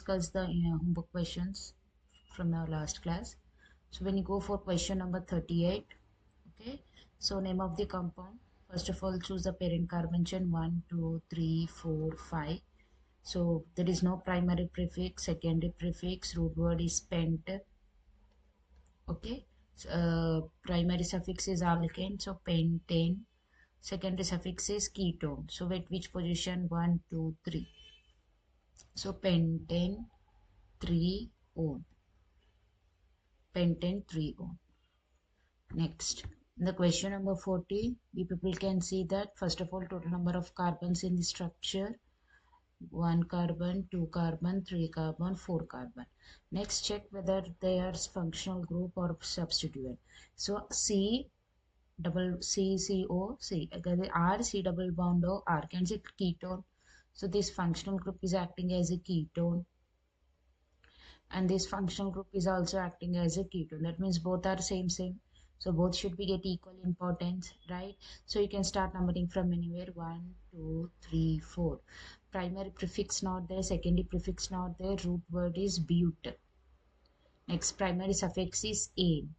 discuss the homework questions from our last class. So when you go for question number 38, okay, so name of the compound. First of all, choose the parent carbon chain 1, 2, 3, 4, 5. So there is no primary prefix, secondary prefix, root word is pent. Okay, primary suffix is alkane, so pentane. Secondary suffix is ketone. So at which position? 1, 2, 3. So pentane 3 ohm. Pentane 3 ohm. Next, the question number 40, we people can see that first of all total number of carbons in the structure 1 carbon, 2 carbon, 3 carbon, 4 carbon. Next, check whether they are functional group or substituent. So C double C C O C R C double bond O R can say ketone. So this functional group is acting as a ketone, and this functional group is also acting as a ketone. That means both are same. So both should be get equal importance, right? So you can start numbering from anywhere 1, 2, 3, 4. Primary prefix not there, secondary prefix not there, root word is but. Next, primary suffix is ane.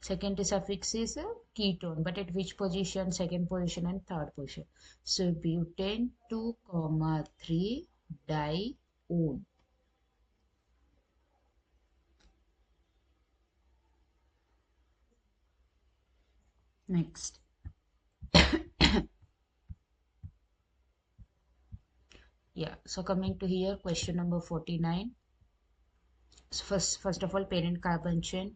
Secondary suffix is a ketone, but at which position? Second position and third position. So butane 2, 3 dione. Next. Yeah, so coming to here, question number 49. So first of all, parent carbon chain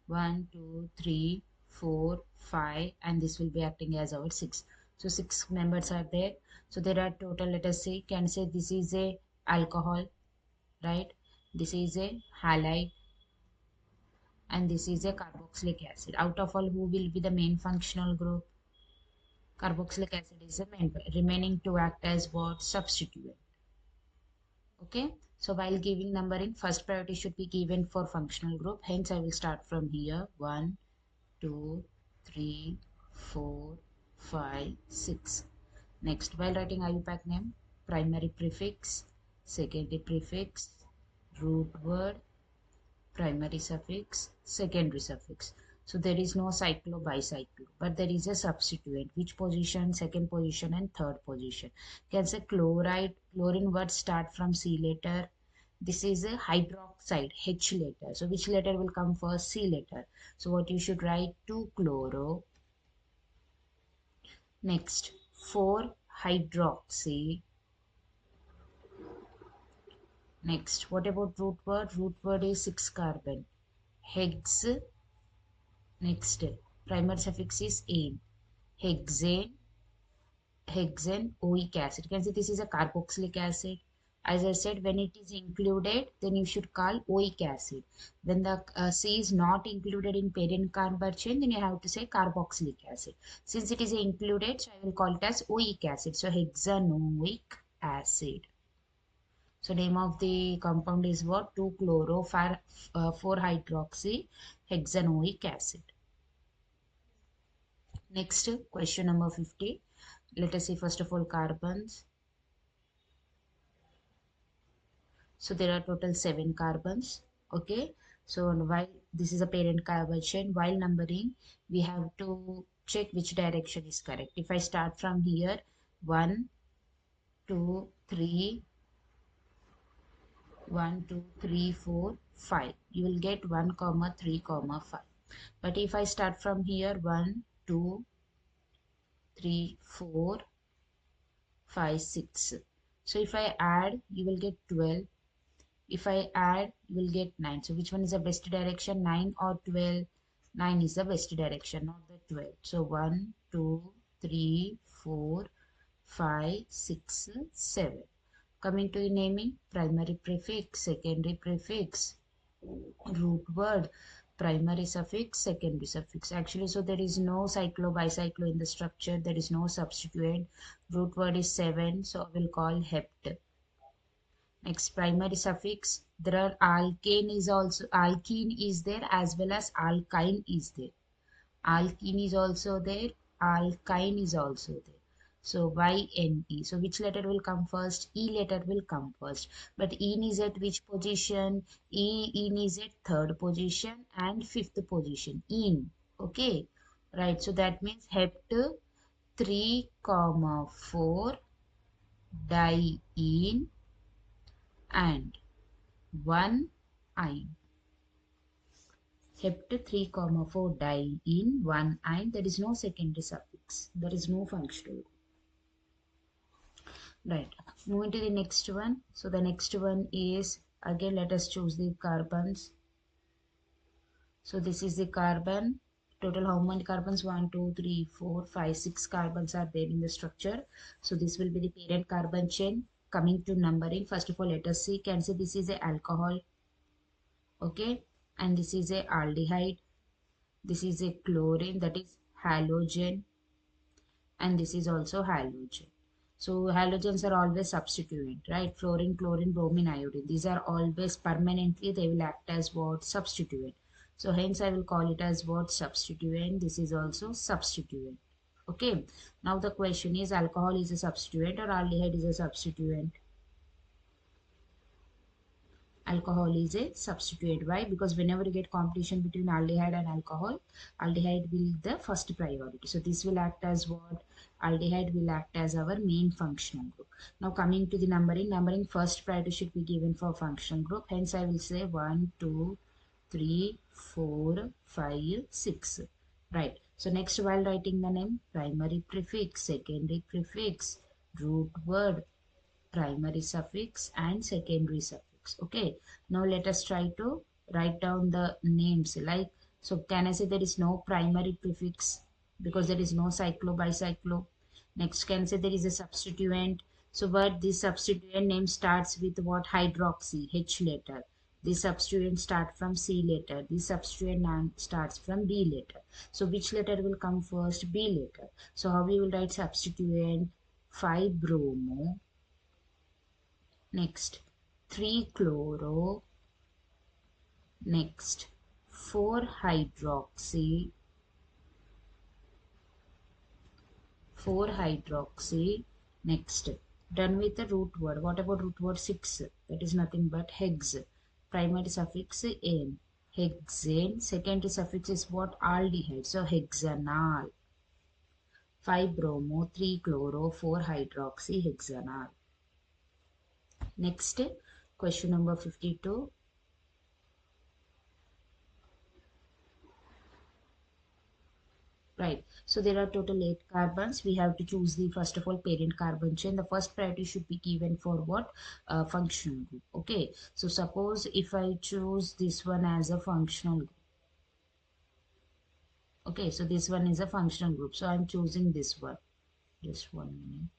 1, 2, 3, 4, 5, and this will be acting as our 6. So 6 members are there. So there are total, let us say, can say this is a alcohol, right? This is a halide, and this is a carboxylic acid. Out of all, who will be the main functional group? Carboxylic acid is the main, remaining to act as what? Substituent. Okay, so while giving numbering, first priority should be given for functional group. Hence, I will start from here 1, 2, 3, 4, 5, 6. Next, while writing IUPAC name, primary prefix, secondary prefix, root word, primary suffix, secondary suffix. So there is no cyclo bicyclo, but there is a substituent. Which position? Second position and third position. Can say chloride, chlorine word start from C letter. This is a hydroxide, H letter. So which letter will come first? C letter. So what you should write? 2-chloro. Next, 4-hydroxy. Next, what about root word? Root word is 6 carbon. Hex. Next, primary suffix is ane. Hexane, oic acid. You can see this is a carboxylic acid. As I said, when it is included, then you should call oic acid. When the C is not included in parent carbon chain, then you have to say carboxylic acid. Since it is included, so I will call it as oic acid. So hexanoic acid. So name of the compound is what? 2-chloro-4-hydroxy hexanoic acid. Next, question number 50. Let us see first of all carbons. So there are total 7 carbons. Okay. So while this is a parent carbon chain, while numbering, we have to check which direction is correct. If I start from here, 1, 2, 3, 1, 2, 3, 4, 5. You will get 1, 3, 5. But if I start from here, 1, 2, 3, 4, 5, 6. So if I add, you will get 12. If I add, you will get 9. So which one is the best direction? 9 or 12? 9 is the best direction, not the 12. So 1, 2, 3, 4, 5, 6, 7. Coming to naming, primary prefix, secondary prefix, root word, primary suffix, secondary suffix. Actually, so there is no cyclo bicyclo in the structure. There is no substituent. Root word is 7, so I will call hept. Next, primary suffix. There are alkane is there as well as alkyne is there. Alkene is also there. Alkyne is also there. So YNE. So which letter will come first? E letter will come first. But EN is at which position? EN is at third position and fifth position. EN. Okay. Right. So that means hept 3, 4 diene and 1 ine. Hept 3, 4 diene 1 ine. There is no secondary suffix. There is no functional. Right. Moving to the next one. So the next one is, again let us choose the carbons. So this is the carbon. Total how many carbons? 1, 2, 3, 4, 5, 6 carbons are there in the structure. So this will be the parent carbon chain. Coming to numbering, first of all let us see. Can say this is a alcohol. Okay. And this is a aldehyde. This is a chlorine, that is halogen. And this is also halogen. So halogens are always substituent, right? Fluorine, chlorine, bromine, iodine. These are always permanently, they will act as what? Substituent. So hence I will call it as what? Substituent. This is also substituent. Okay. Now the question is, alcohol is a substituent or aldehyde is a substituent? Alcohol is a substituent. Why? Because whenever you get competition between aldehyde and alcohol, aldehyde will the first priority. So this will act as what? Aldehyde will act as our main functional group. Now coming to the numbering first priority should be given for functional group. Hence I will say 1, 2, 3, 4, 5, 6. Right. So next, while writing the name, primary prefix, secondary prefix, root word, primary suffix and secondary suffix. Okay, now let us try to write down the names. Like, so can I say there is no primary prefix because there is no cyclo bicyclo. Next, can I say there is a substituent. So but this substituent name starts with what? Hydroxy, H letter. This substituent start from C letter. This substituent name starts from B letter. So which letter will come first? B letter. So how we will write substituent? 5-bromo. Next, 3-chloro. Next, 4-hydroxy. 4-hydroxy. Next, done with the root word. What about root word 6? That is nothing but hex. Primary suffix ane. Hexane. Secondary suffix is what? Aldehyde. So hexanal. 5-bromo, 3-chloro, 4-hydroxy, hexanal. Next, question number 52. Right. So there are total 8 carbons. We have to choose the first of all parent carbon chain. The first priority should be given for what? Functional group. Okay. So suppose if I choose this one as a functional group. Okay. So this one is a functional group. So I'm choosing this one. Just 1 minute.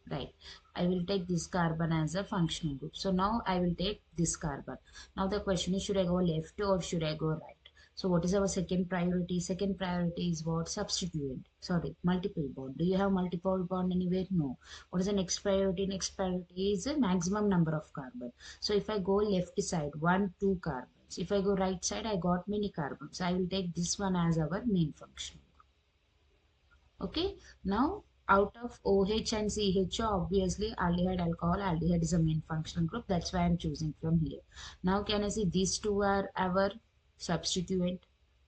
Right. I will take this carbon as a functional group. So now I will take this carbon. Now the question is, should I go left or should I go right? So what is our second priority? Second priority is what? Substituent. Sorry, multiple bond. Do you have multiple bond anywhere? No. What is the next priority? Next priority is the maximum number of carbon. So if I go left side, 1, 2 carbons. If I go right side, I got many carbons. I will take this one as our main function. Okay, now out of OH and CH, obviously aldehyde, alcohol, aldehyde is a main functional group. That's why I'm choosing from here. Now can I see these two are our substituent?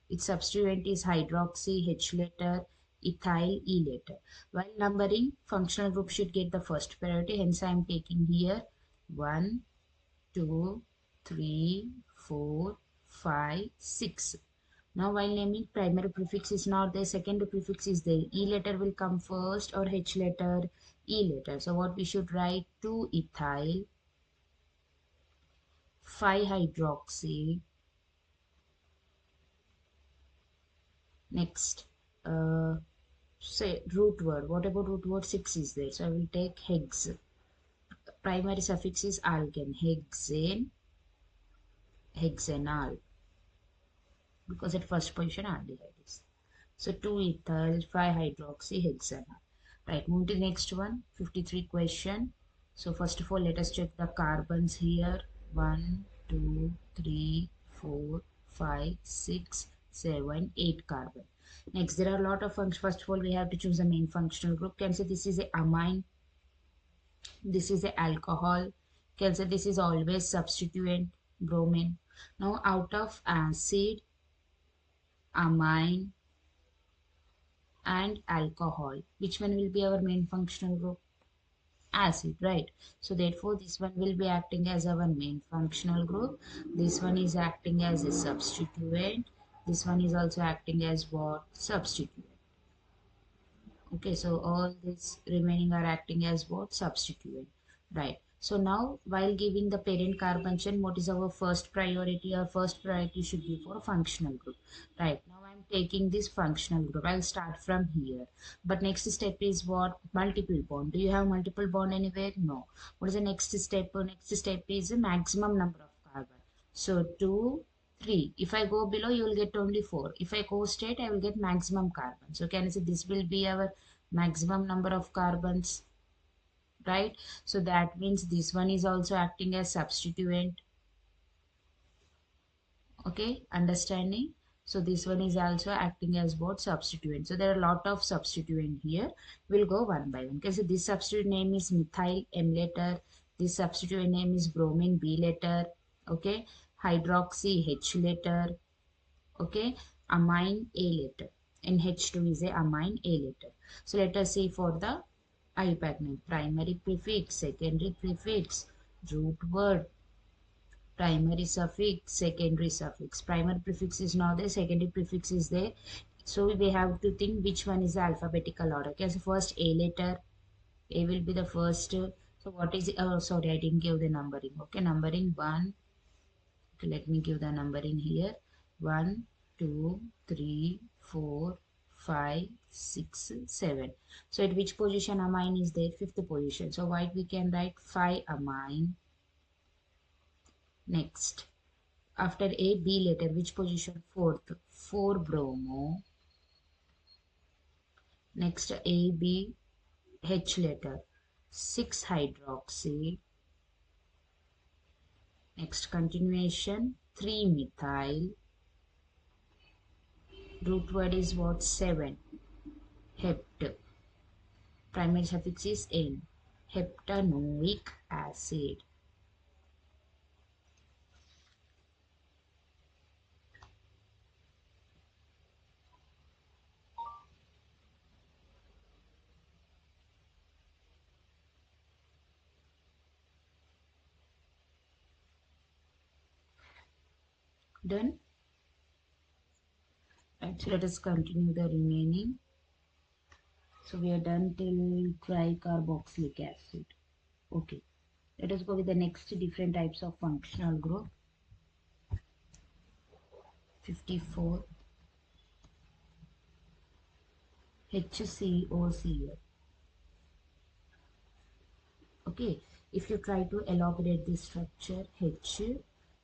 Its substituent is hydroxy, H letter, ethyl, E letter. While numbering, functional group should get the first priority. Hence I am taking here 1, 2, 3, 4, 5, 6. Now while naming, primary prefix is not there, secondary prefix is there. E letter will come first or H letter? E letter. So what we should write? 2-ethyl, 5-hydroxy. Next, say root word. What about root word 6 is there? So I will take hex. Primary suffix is alkane, hexane, hexanal. Because at first position aldehyde is. So 2-ethyl, 5-hydroxy, hexanal. Right, move to the next one, 53 question. So first of all, let us check the carbons here. 1, 2, 3, 4, 5, 6, 7, 8 carbon. Next, there are a lot of functions. First of all, we have to choose a main functional group. Can say this is a amine, this is a alcohol. Can say this is always substituent, bromine. Now, out of acid, amine, and alcohol, which one will be our main functional group? Acid, right? So therefore this one will be acting as our main functional group. This one is acting as a substituent. This one is also acting as what? Substituent. Okay, so all these remaining are acting as what? Substituent, right? So now while giving the parent carbon chain, what is our first priority? Our first priority should be for functional group, right? Now I'm taking this functional group. I'll start from here. But next step is what? Multiple bond. Do you have multiple bond anywhere? No. What is the next step? Next step is the maximum number of carbon. So 2, 3. If I go below, you will get only 4. If I go straight, I will get maximum carbon. So can I say this will be our maximum number of carbons, right? So that means this one is also acting as substituent. Okay, understanding? So this one is also acting as what? Substituent. So there are a lot of substituent here. We'll go one by one. Okay, so this substituent name is methyl M letter. This substituent name is bromine B letter. Okay, hydroxy H letter. Okay, amine A letter. NH2 is a amine A letter. So let us see for the IUPAC name. Primary prefix, secondary prefix, root word, primary suffix, secondary suffix. Primary prefix is not there, secondary prefix is there. So we have to think which one is the alphabetical order. Okay, so first A letter, A will be the first. So what is it? Oh, sorry, I didn't give the numbering. Okay, numbering 1. Okay, let me give the numbering here. 1, 2, 3, 4, 5, 6, 7. So at which position amine is there? Fifth position. So what we can write 5 amine. Next, after A, B letter, which position? Fourth. 4 bromo. Next, A, B, H letter. 6 hydroxy. Next, continuation. 3 methyl. Root word is what? 7. Hept. Primary suffix is N. Heptanoic acid. Done? Right, so let us continue the remaining. So we are done till tricarboxylic acid. Okay. Let us go with the next different types of functional group. 54. HCOCl. Okay. If you try to elaborate this structure, H,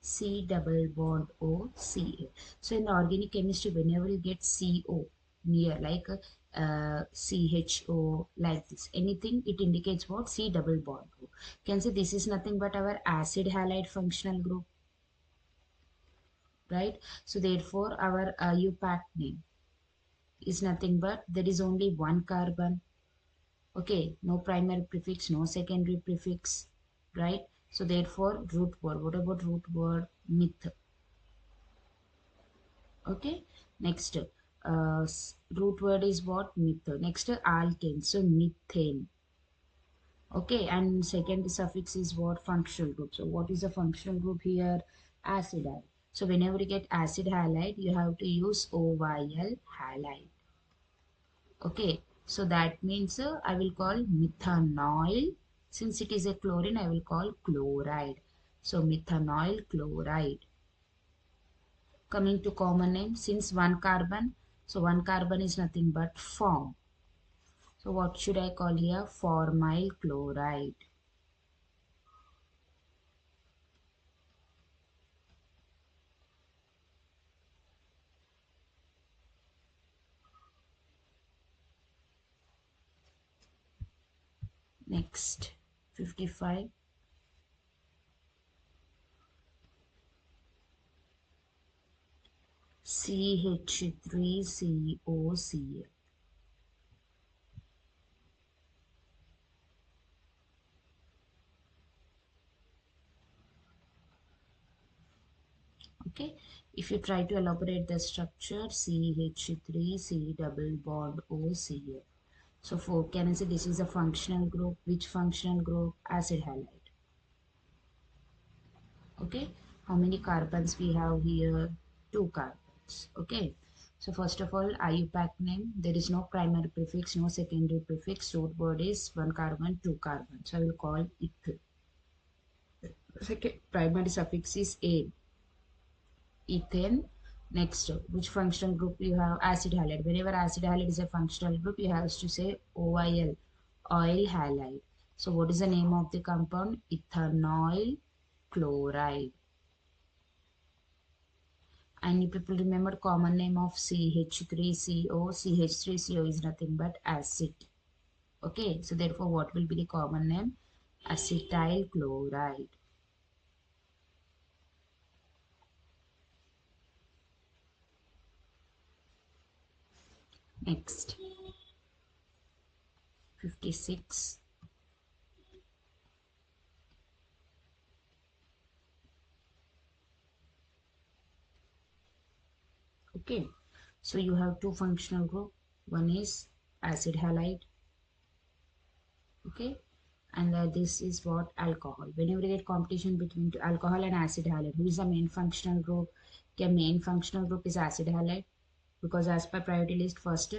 C double bond O, Ca. So in organic chemistry, whenever you get CO near, like CHO, like this, anything, it indicates what? C double bond O. Can say this is nothing but our acid halide functional group, right? So therefore, our IUPAC name is nothing but there is only one carbon. Okay, no primary prefix, no secondary prefix, right? So therefore, root word. What about root word? Myth. Okay, next, root word is what? Myth. Next, alkane. So methane. Okay, and second suffix is what? Functional group. So what is the functional group here? Acid halide. So whenever you get acid halide, you have to use OYL halide. Okay, so that means I will call methanol. Since it is a chlorine, I will call chloride. So methanol chloride. Coming to common name, since one carbon, so one carbon is nothing but form. So what should I call here? Formyl chloride. Next, 55. CH3COCl. Okay, if you try to elaborate the structure, CH3C double bond OCl. So for can I say this is a functional group? Which functional group? Acid halide. Okay, how many carbons we have here? 2 carbons. Okay, so first of all, IUPAC name, there is no primary prefix, no secondary prefix. Root word is 1 carbon, 2 carbon. So I will call eth. Second primary suffix is a, ethane. Next, which functional group you have? Acid halide. Whenever acid halide is a functional group, you have to say OIL, oil halide. So what is the name of the compound? Ethanol chloride. And you people remember common name of CH3CO. CH3CO is nothing but acid. Okay, so therefore what will be the common name? Acetyl chloride. Next, 56. Okay, so you have two functional group. One is acid halide. Okay, and this is what alcohol. Whenever you get competition between alcohol and acid halide, who is the main functional group? The main functional group is acid halide, because as per priority list, first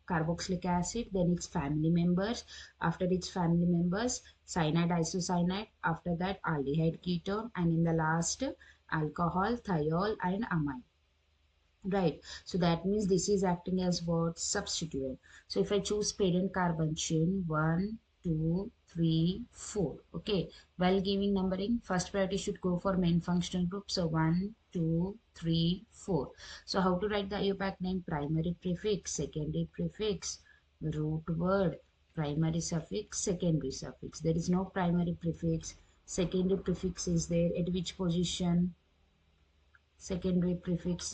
carboxylic acid, then its family members, after its family members cyanide, isocyanide, after that aldehyde ketone, and in the last alcohol, thiol and amine. Right, so that means this is acting as what? Substituent. So if I choose parent carbon chain 1, 2, 3, 4. Okay, while giving numbering, first priority should go for main functional group. So 1, 2, 3, 4. So how to write the IUPAC name? Primary prefix, secondary prefix, root word, primary suffix, secondary suffix. There is no primary prefix. Secondary prefix is there at which position? Secondary prefix,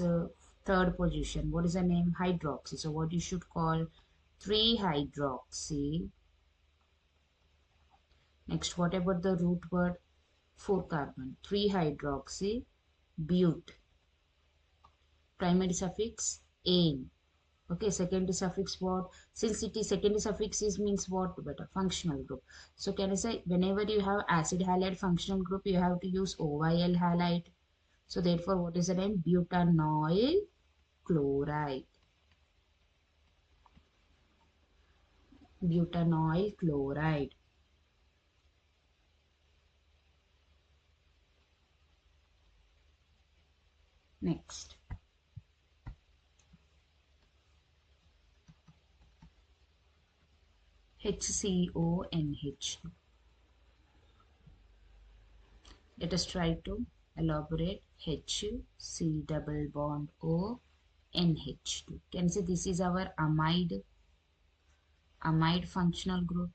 third position. What is the name? Hydroxy. So what you should call? 3-hydroxy. Next, what about the root word? 4 carbon. 3-hydroxy bute. Primary suffix ane. Okay, secondary suffix what? Since it is secondary suffix is means what? Better functional group. So can I say whenever you have acid halide functional group, you have to use OYL halide. So therefore, what is the name? Butanol chloride. Butanol chloride. Next, HCONH2. Let us try to elaborate. HC double bond O NH2. Can you see this is our amide functional group?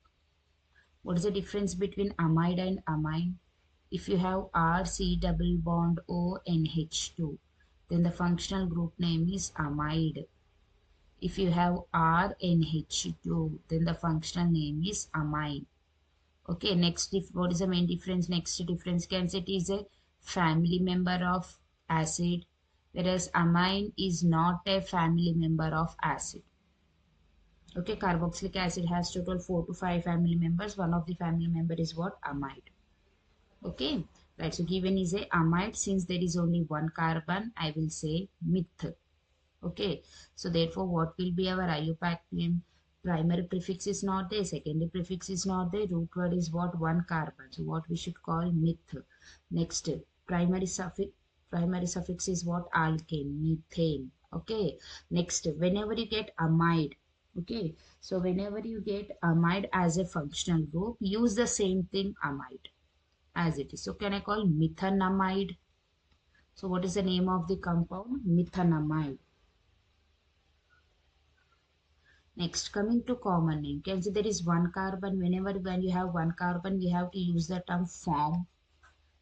What is the difference between amide and amine? If you have RC double bond O NH2, then the functional group name is amide. If you have RNH2, then the functional name is amine. Okay, next, what is the main difference? Next difference, can say it is a family member of acid, whereas amine is not a family member of acid. Okay, carboxylic acid has total 4 to 5 family members. One of the family member is what? Amide. Okay, right. So given is a amide, since there is only one carbon, I will say meth. Okay, so therefore what will be our IUPAC name? Primary prefix is not there, secondary prefix is not there, root word is what? One carbon. So what we should call meth. Next, primary suffix is what? Alkane, methane. Okay, next, whenever you get amide, okay, so whenever you get amide as a functional group, use the same thing amide as it is. So can I call methanamide? So what is the name of the compound? Methanamide. Next, coming to common name, can see there is one carbon. Whenever when you have one carbon, we have to use the term form.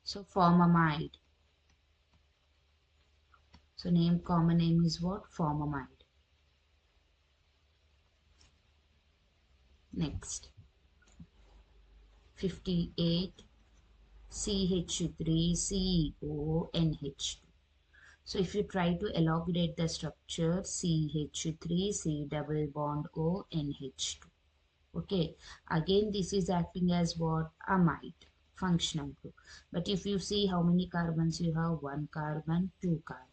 So formamide. So common name is what? Formamide. Next, 58 CH3CONH2. So if you try to elaborate the structure, CH3 C double bond O NH2. Okay, again this is acting as what? Amide functional group. But if you see how many carbons you have, 1 carbon, 2 carbon.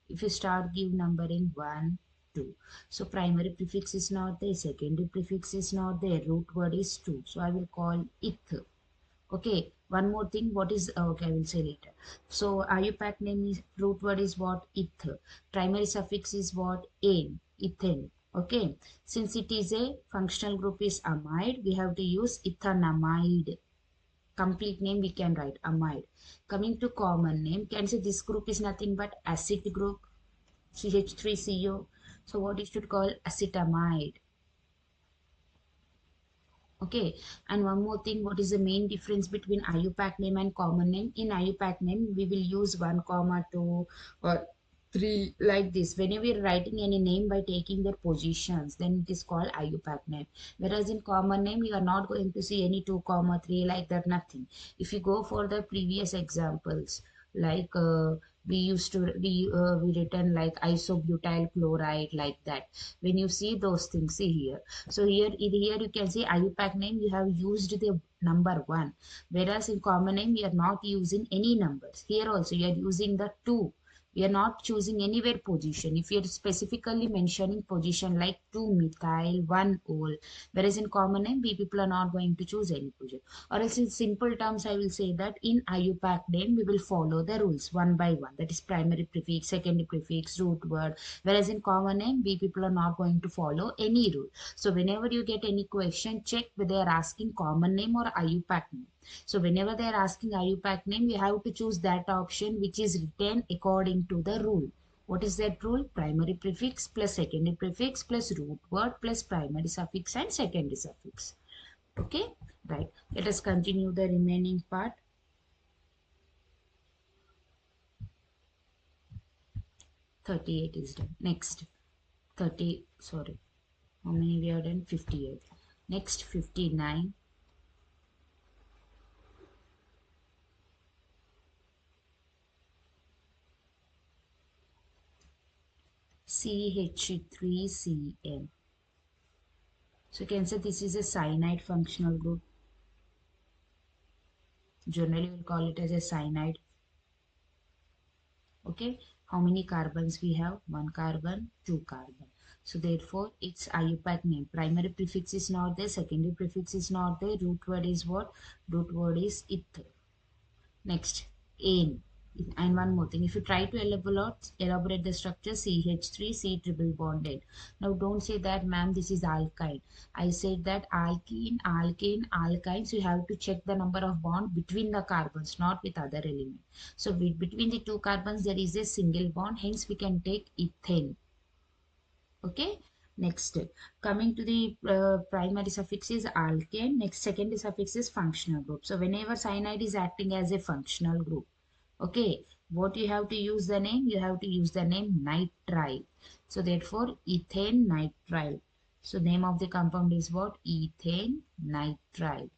If you start give numbering 1, 2. So primary prefix is not there, secondary prefix is not there, root word is 2. So I will call eth. Okay, one more thing, what is, okay, I will say later. So IUPAC name is, root word is what? Eth. Primary suffix is what? Ane, ethane. Okay, since it is a functional group is amide, we have to use ethanamide. Complete name we can write amide. Coming to common name, can say this group is nothing but acid group, CH3CO. So what you should call acetamide. Okay, and one more thing, what is the main difference between IUPAC name and common name? In IUPAC name, we will use 1, comma 2 or 3 like this. Whenever we are writing any name by taking their positions, then it is called IUPAC name. Whereas in common name, you are not going to see any 2, comma 3 like that, nothing. If you go for the previous examples, like we written like isobutyl chloride like that. When you see those things, see here. So here you can see IUPAC name, you have used the number 1, whereas in common name you are not using any numbers. Here also you are using the 2. We are not choosing anywhere position. If you are specifically mentioning position like 2 methyl, 1 ol, whereas in common name we people are not going to choose any position. Or else in simple terms I will say that in IUPAC name we will follow the rules one by one. That is primary prefix, secondary prefix, root word. Whereas in common name we people are not going to follow any rule. So whenever you get any question, check whether they are asking common name or IUPAC name. So whenever they are asking IUPAC name, you have to choose that option which is written according to the rule. What is that rule? Primary prefix plus secondary prefix plus root word plus primary suffix and secondary suffix. Okay, right. Let us continue the remaining part. 38 is done. Next, 30, sorry. How many we are done? 58. Next, 59. CH3CN. So you can say this is a cyanide functional group. Generally, we'll call it as a cyanide. Okay, how many carbons we have? 1 carbon, 2 carbon. So therefore, its IUPAC name. Primary prefix is not there, secondary prefix is not there. Root word is what? Root word is eth. Next, ane. And one more thing, if you try to elaborate the structure CH3 C triple bonded. Now don't say that, ma'am, this is alkyne. I said that alkene, alkane, alkynes, you have to check the number of bond between the carbons, not with other element. So between the 2 carbons, there is a single bond, hence we can take ethane. Okay. Next, coming to the primary suffix is alkane. Next, secondary suffix is functional group. So whenever cyanide is acting as a functional group, okay, what you have to use the name? You have to use the name nitrile. So therefore, ethane nitrile. So name of the compound is what? Ethane nitrile.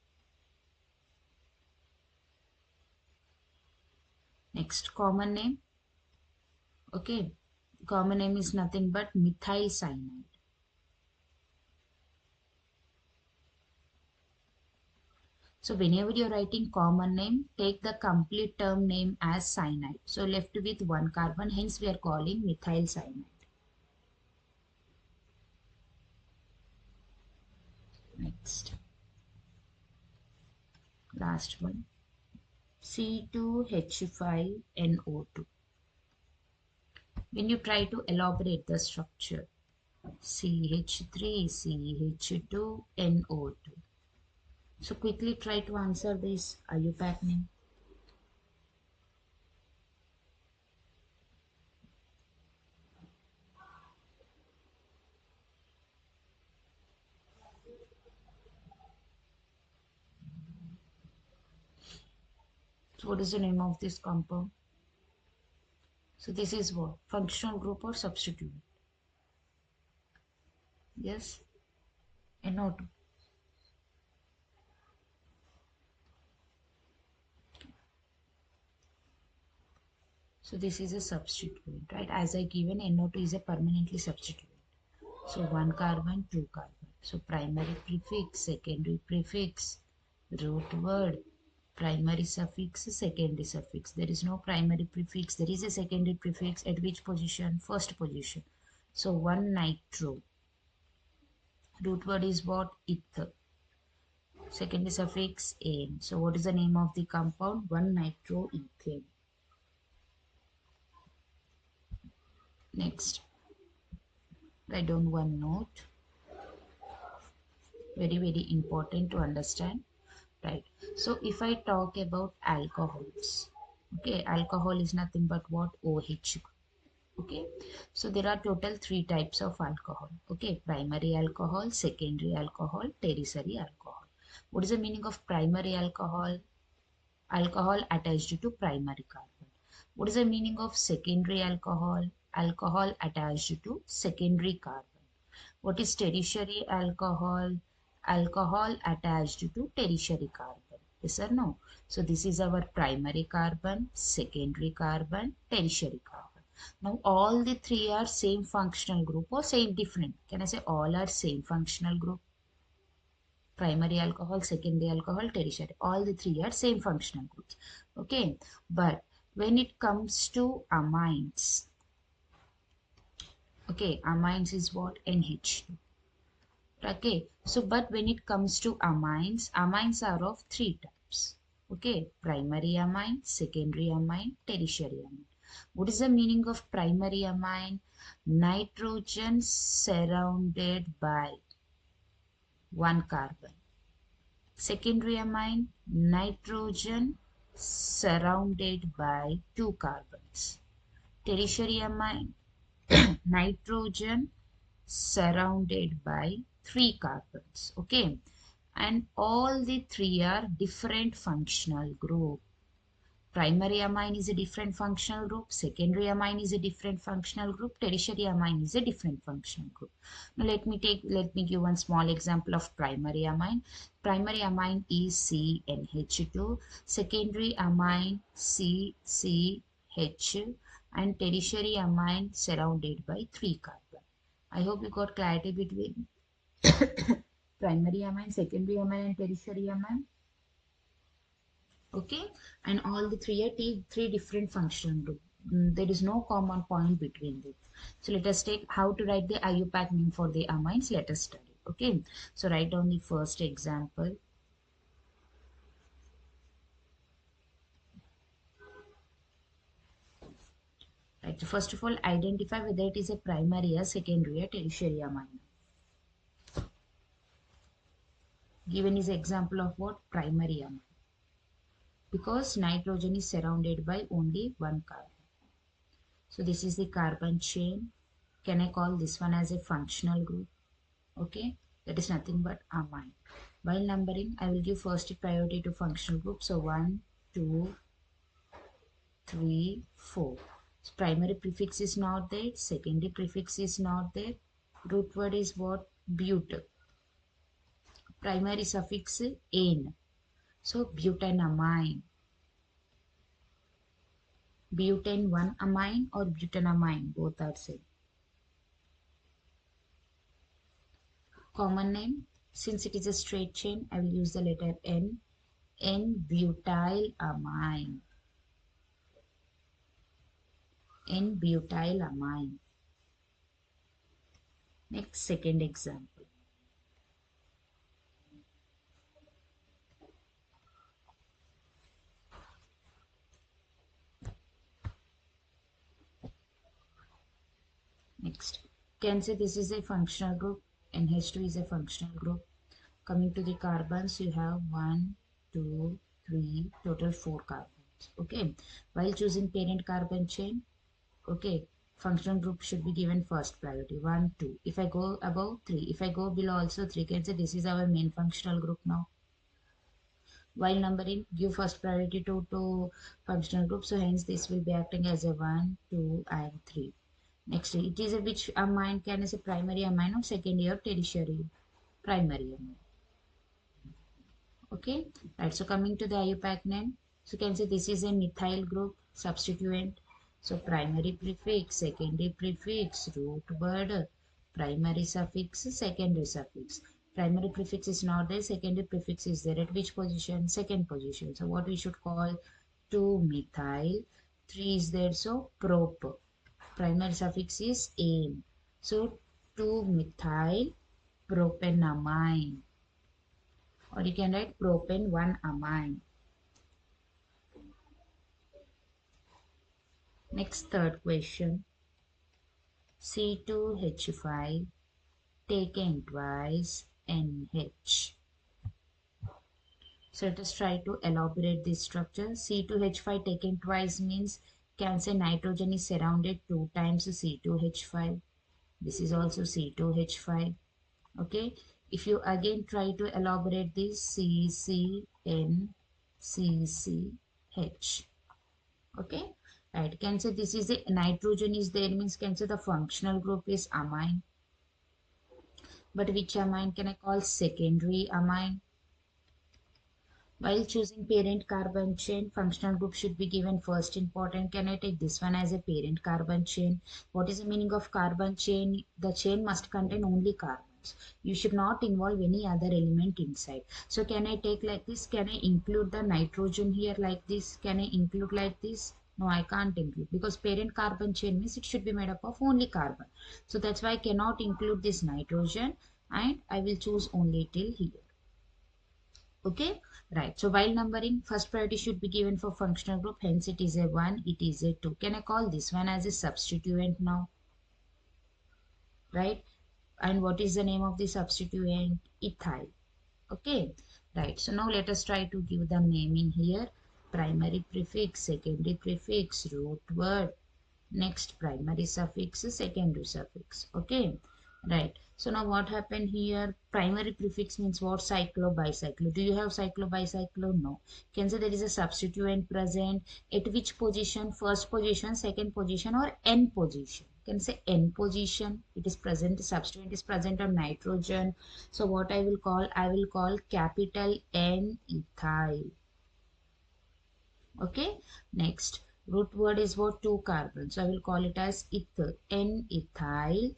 Next, common name. Okay, common name is nothing but methyl cyanide. So whenever you're writing common name, take the complete term name as cyanide. So left with 1 carbon, hence we are calling methyl cyanide. Next, last one, C2H5NO2. When you try to elaborate the structure, CH3CH2NO2. So quickly try to answer this IUPAC name. So what is the name of this compound? So this is what? Functional group or substituent? Yes? NO2. So this is a substituent, right? As I given, NO2 is a permanently substituent. So one carbon, two carbon. So primary prefix, secondary prefix, root word, primary suffix, secondary suffix. There is no primary prefix. There is a secondary prefix at which position? First position. So one nitro. Root word is what? Ether. Secondary suffix ane. So what is the name of the compound? 1-nitroethane. Next, write down one note. Very important to understand. Right. So if I talk about alcohols, okay, alcohol is nothing but what? OH. Okay, so there are total three types of alcohol. Okay, primary alcohol, secondary alcohol, tertiary alcohol. What is the meaning of primary alcohol? Alcohol attached to primary carbon. What is the meaning of secondary alcohol? Alcohol attached to secondary carbon. What is tertiary alcohol? Alcohol attached to tertiary carbon. Yes or no? So this is our primary carbon, secondary carbon, tertiary carbon. Now all the three are same functional group or same different. Can I say all are same functional group? Primary alcohol, secondary alcohol, tertiary. All the three are same functional groups. Okay. But when it comes to amines, okay, amines is what? NH. Okay, so but when it comes to amines, amines are of three types. Okay, primary amine, secondary amine, tertiary amine. What is the meaning of primary amine? Nitrogen surrounded by one carbon. Secondary amine, nitrogen surrounded by two carbons. Tertiary amine, nitrogen surrounded by three carbons. Okay, and all the three are different functional group. Primary amine is a different functional group, secondary amine is a different functional group, tertiary amine is a different functional group. Now let me give one small example of primary amine. Primary amine is CnH2, secondary amine CCH, and tertiary amine surrounded by three carbon. I hope you got clarity between primary amine, secondary amine, and tertiary amine. Okay, and all the three are three different functional group. There is no common point between them. So let us take how to write the IUPAC name for the amines. Let us study. Okay, so write down the first example. Right. So first of all, identify whether it is a primary or secondary or tertiary amine. Given is example of what? Primary amine. Because nitrogen is surrounded by only one carbon. So this is the carbon chain. Can I call this one as a functional group? Okay, that is nothing but amine. While numbering, I will give first priority to functional group. So 1, 2, 3, 4. So primary prefix is not there. Secondary prefix is not there. Root word is what? But. Primary suffix ane. So butanamine. Butane 1 amine or butanamine, both are same. Common name, since it is a straight chain, I will use the letter N. N-butylamine. N-butylamine. Next, second example. Next, can say this is a functional group. NH2 is a functional group. Coming to the carbons, you have 1, 2, 3, total 4 carbons. Okay, while choosing parent carbon chain, okay, functional group should be given first priority. 1, 2. If I go above 3, if I go below also 3, can say this is our main functional group now. While numbering, give first priority to functional group. So hence this will be acting as a 1, 2, and 3. Next, it is a which amine can is a primary amine or secondary or tertiary? Primary amine. Okay, right. So coming to the IUPAC name, so you can say this is a methyl group substituent. So primary prefix, secondary prefix, root word, primary suffix, secondary suffix. Primary prefix is not there, secondary prefix is there. At which position? Second position. So what we should call 2-methyl, 3 is there, so prop. Primary suffix is ane. So 2-methyl propanamine, or you can write propan 1-amine. Next, third question. C2H5 taken twice NH. So let us try to elaborate this structure. C2H5 taken twice means can say nitrogen is surrounded 2 times C2H5. This is also C2H5. Okay. If you again try to elaborate this CCN CCH. Okay, right, can say this is the nitrogen is there means can say the functional group is amine, but which amine can I call secondary amine? While choosing parent carbon chain, functional group should be given first important. Can I take this one as a parent carbon chain? What is the meaning of carbon chain? The chain must contain only carbons. You should not involve any other element inside. So can I take like this? Can I include the nitrogen here like this? Can I include like this? No, I can't include because parent carbon chain means it should be made up of only carbon. So that's why I cannot include this nitrogen and I will choose only till here. Okay, right. So while numbering, first priority should be given for functional group. Hence, it is a 1, it is a 2. Can I call this one as a substituent now? Right? And what is the name of the substituent? Ethyl. Okay, right. So now let us try to give the naming here. Primary prefix, secondary prefix, root word. Next, primary suffix, secondary suffix. Okay, right. So now what happened here? Primary prefix means what? Cyclo, bicyclo. Do you have cyclo, bicyclo? No. Can say there is a substituent present. At which position? First position, second position, or n position? Can say n position. It is present. The substituent is present on nitrogen. So what I will call? I will call capital N ethyl. Okay, next root word is what? 2 carbons, so I will call it as ethyl, N-ethyl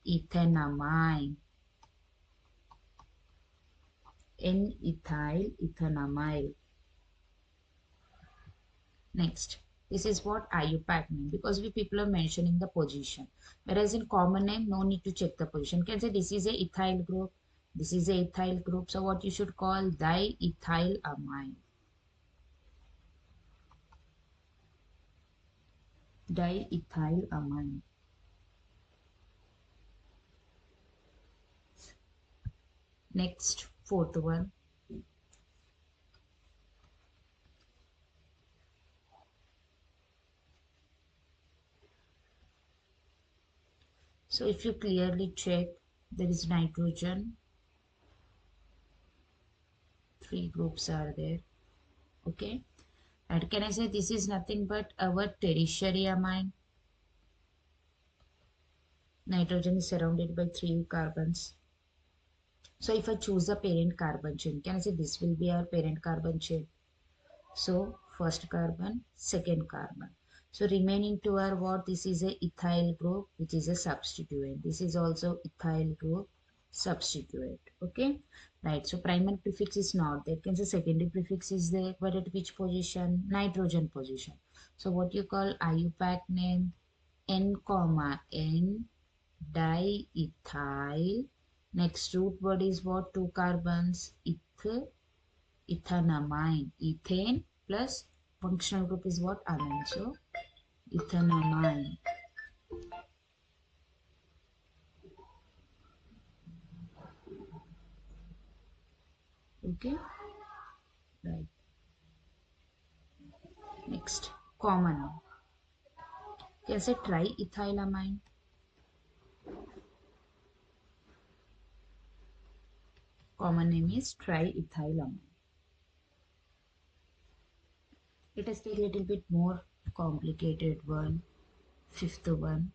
ethanamine, N-ethyl ethanamide. Next, this is what IUPAC name because we people are mentioning the position, whereas in common name no need to check the position. Can say this is a ethyl group, this is a ethyl group, so what you should call diethylamine, diethylamine. Next, fourth one. So if you clearly check, there is nitrogen, 3 groups are there. Okay, and can I say this is nothing but our tertiary amine? Nitrogen is surrounded by 3 carbons. So if I choose a parent carbon chain, can I say this will be our parent carbon chain? So first carbon, second carbon. So remaining two are what? This is a ethyl group, which is a substituent. This is also ethyl group, substituent. Okay, right. So primary prefix is not there. Can say secondary prefix is there, but at which position? Nitrogen position. So what you call IUPAC name? N comma N diethyl. Next root word is what? 2 carbons. Ethanamine, ethane plus functional group is what? Amine. So ethanamine. Okay, right. Next, common. Can I say triethylamine? Common name is triethylamine. Let us take a little bit more complicated one, fifth one.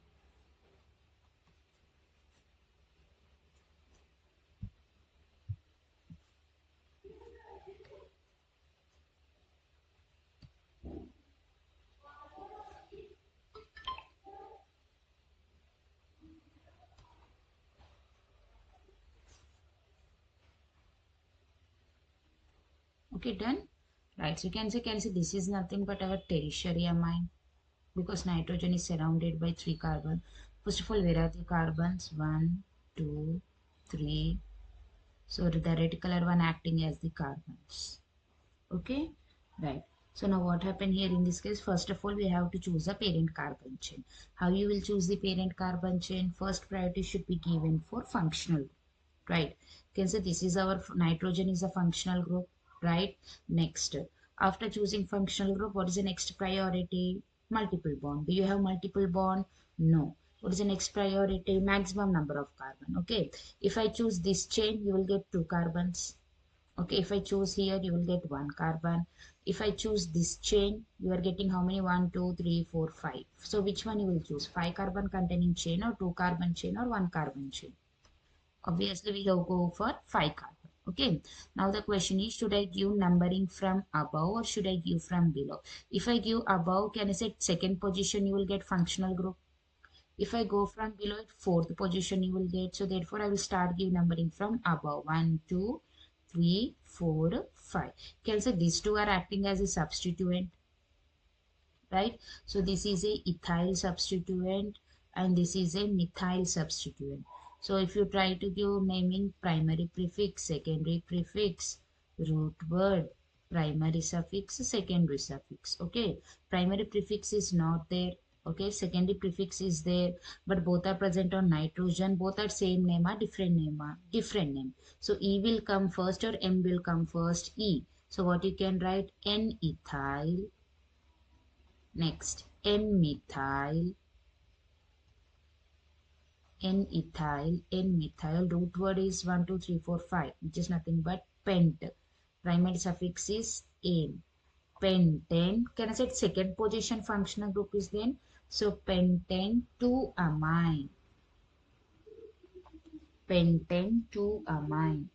Okay, done. Right, so you can say this is nothing but our tertiary amine because nitrogen is surrounded by three carbon. First of all, where are the carbons? One, two, three. So the red color one acting as the carbons. Okay, right. So now what happened here in this case? First of all, we have to choose a parent carbon chain. How you will choose the parent carbon chain? First priority should be given for functional, right? You can say this is our nitrogen is a functional group, right? Next, after choosing functional group, what is the next priority? Multiple bond. Do you have multiple bond? No. What is the next priority? Maximum number of carbon. Okay, if I choose this chain, you will get two carbons. Okay, if I choose here, you will get one carbon. If I choose this chain, you are getting how many? One, two, three, four, five. So which one you will choose? Five carbon containing chain or two carbon chain or one carbon chain? Obviously, we will go for five carbon. Okay. Now the question is, should I give numbering from above or should I give from below? If I give above, can I say second position you will get functional group? If I go from below it, fourth position you will get. So therefore, I will start give numbering from above. One, two, three, four, five. Can say these two are acting as a substituent, right? So this is a ethyl substituent and this is a methyl substituent. So if you try to give naming primary prefix, secondary prefix, root word, primary suffix, secondary suffix. Okay, primary prefix is not there. Okay, secondary prefix is there, but both are present on nitrogen. Both are same name or different name or different name. So E will come first or M will come first. E. So what you can write? N-ethyl. Next, N-methyl, N-methyl, root word is 1, 2, 3, 4, 5, which is nothing but pent. Primary suffix is ane. Pentane, can I say second position functional group is then? So pentane 2 amine. Pentane 2 amine.